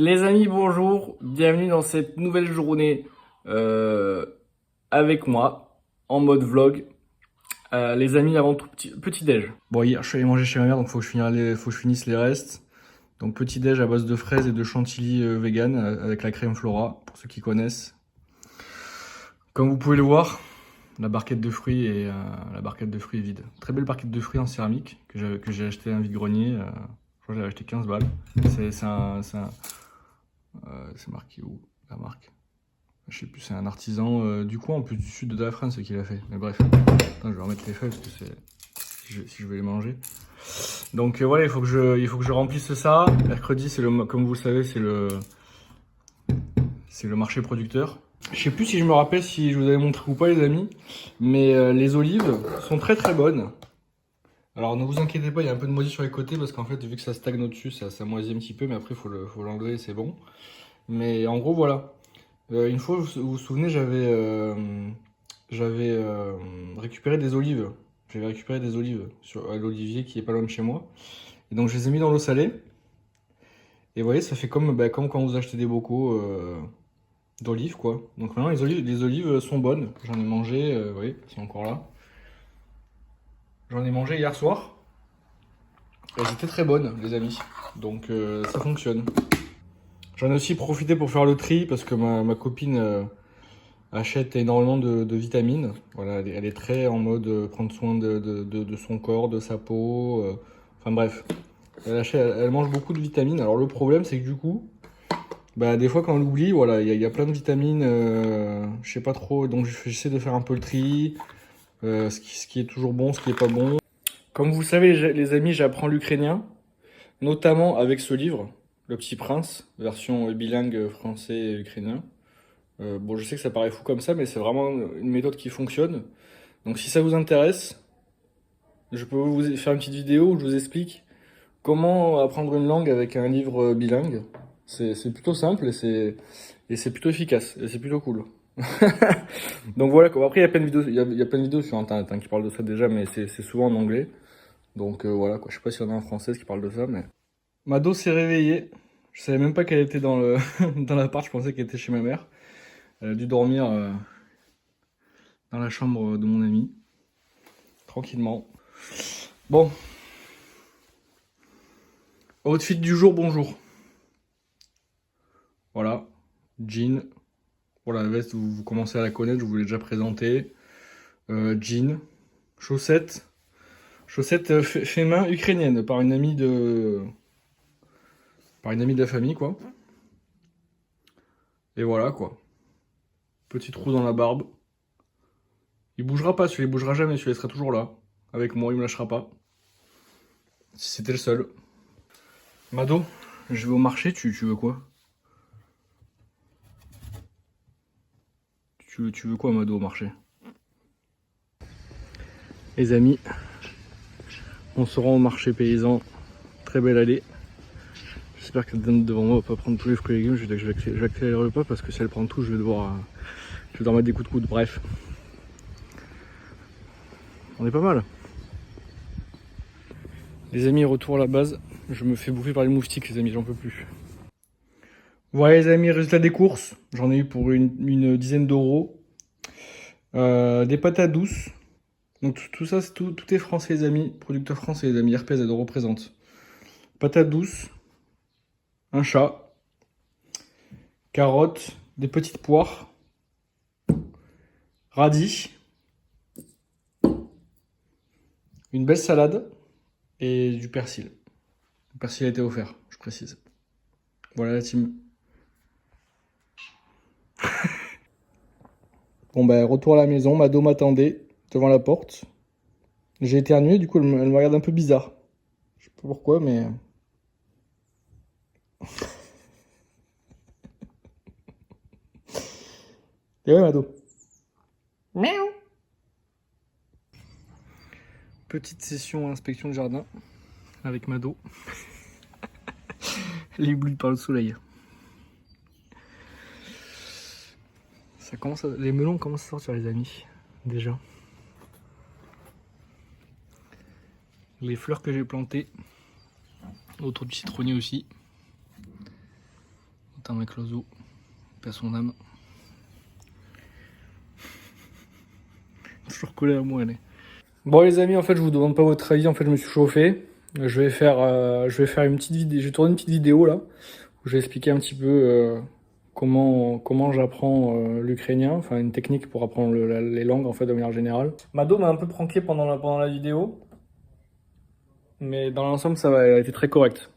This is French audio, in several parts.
Les amis, bonjour, bienvenue dans cette nouvelle journée avec moi, en mode vlog. Les amis, avant tout, petit déj. Bon, hier, je suis allé manger chez ma mère, donc faut que je finisse les restes. Donc petit déj à base de fraises et de chantilly vegan avec la crème Flora, pour ceux qui connaissent. Comme vous pouvez le voir, la barquette de fruits est vide. Très belle barquette de fruits en céramique que j'ai acheté à un vide-grenier. Je crois que j'avais acheté 15 balles. C'est marqué où la marque? Je sais plus, c'est un artisan du coin, en plus du sud de la France qui l'a fait. Mais bref, attends, je vais remettre les feuilles parce que c'est si je vais les manger. Donc voilà, il faut que je remplisse ça. Mercredi, comme vous le savez, c'est le marché producteur. Je sais plus si je me rappelle si je vous avais montré ou pas les amis, mais les olives sont très très bonnes. Alors ne vous inquiétez pas, il y a un peu de moisi sur les côtés parce qu'en fait vu que ça stagne au-dessus, ça moisit un petit peu, mais après faut l'enlever, c'est bon. Mais en gros voilà. Une fois, vous vous souvenez, j'avais récupéré des olives. J'avais récupéré des olives à l'olivier qui est pas loin de chez moi. Et donc je les ai mis dans l'eau salée. Et vous voyez, ça fait comme quand vous achetez des bocaux d'olives, quoi. Donc maintenant, les olives sont bonnes. J'en ai mangé, vous voyez, elles sont encore là. J'en ai mangé hier soir. Elles étaient très bonnes, les amis. Donc ça fonctionne. J'en ai aussi profité pour faire le tri parce que ma copine achète énormément de vitamines. Voilà, elle est très en mode prendre soin de son corps, de sa peau. Enfin bref, elle mange beaucoup de vitamines. Alors le problème, c'est que du coup, bah, des fois quand on l'oublie, voilà, il y a plein de vitamines, je sais pas trop. Donc j'essaie de faire un peu le tri, ce qui est toujours bon, ce qui est pas bon. Comme vous le savez, les amis, j'apprends l'ukrainien, notamment avec ce livre, Le Petit Prince, version bilingue français et ukrainien. Bon, je sais que ça paraît fou comme ça, mais c'est vraiment une méthode qui fonctionne. Donc si ça vous intéresse, je peux vous faire une petite vidéo où je vous explique comment apprendre une langue avec un livre bilingue. C'est plutôt simple et c'est plutôt efficace et c'est plutôt cool. Donc voilà, quoi. Après il y a plein de vidéos, il y a plein de vidéos sur internet hein, qui parlent de ça déjà, mais c'est souvent en anglais. Donc voilà, quoi. Je sais pas s'il y en a en français qui parle de ça, mais. Mado s'est réveillée. Je savais même pas qu'elle était dans le dans l'appart, je pensais qu'elle était chez ma mère. Elle a dû dormir dans la chambre de mon ami, tranquillement. Bon, outfit du jour, bonjour. Voilà, jean. Voilà, la veste, vous commencez à la connaître, je vous l'ai déjà présenté. Jean, chaussettes. Chaussettes fait main ukrainienne par une amie de la famille, quoi. Et voilà, quoi. Petit trou dans la barbe. Il bougera pas, celui-là, il bougera jamais, celui-là sera toujours là. Avec moi, il me lâchera pas. Si c'était le seul. Mado, je vais au marché, tu veux quoi? Tu veux quoi, Mado, au marché? Les amis, on se rend au marché paysan. Très belle allée. J'espère que devant moi va pas prendre tous les fruits et légumes. Je vais accélérer le pas parce que si elle prend tout, je vais devoir mettre des coups de coude. Bref, on est pas mal. Les amis, retour à la base. Je me fais bouffer par les moustiques, les amis, j'en peux plus. Voilà les amis, résultat des courses. J'en ai eu pour une dizaine d'euros. Des patates douces. Donc tout ça, tout est français les amis. Producteur français les amis. RPZ représente. Patates douces. Un chat. Carottes. Des petites poires. Radis. Une belle salade. Et du persil. Le persil a été offert, je précise. Voilà la team. Bon ben retour à la maison, Mado m'attendait devant la porte. J'ai éternué, du coup elle me regarde un peu bizarre. Je sais pas pourquoi, mais. Et ouais Mado. Miaou. Petite session inspection de jardin avec Mado. Elle est éblouie par le soleil. Les melons commencent à sortir les amis, déjà. Les fleurs que j'ai plantées, autour du citronnier aussi. Attends, mec, l'oiseau. Paix à son âme. Toujours collé à moi, elle est. Bon, les amis, en fait, je vous demande pas votre avis. En fait, je me suis chauffé. Je vais faire une petite vidéo. J'ai tourné une petite vidéo là où je vais expliquer un petit peu comment j'apprends l'ukrainien. Enfin, une technique pour apprendre les langues en fait de manière générale. Mado m'a un peu pranké pendant la vidéo, mais dans l'ensemble, ça va. Elle a été très correcte.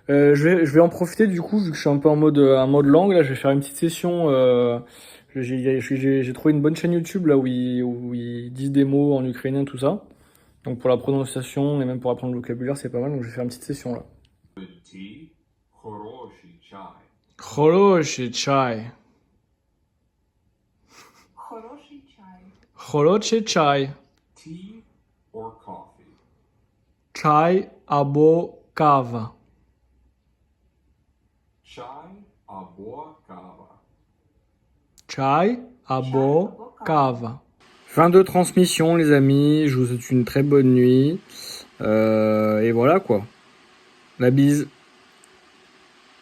Je vais en profiter du coup, vu que je suis un peu en mode langue, là, je vais faire une petite session. J'ai trouvé une bonne chaîne YouTube là où ils disent des mots en ukrainien, tout ça. Donc pour la prononciation et même pour apprendre le vocabulaire, c'est pas mal. Donc je vais faire une petite session là. Хороший чай. Хороший чай. Tea or coffee? Чай або кава. Chai або кава. Chai або кава. Fin de transmission, les amis. Je vous souhaite une très bonne nuit. Et voilà quoi. La bise.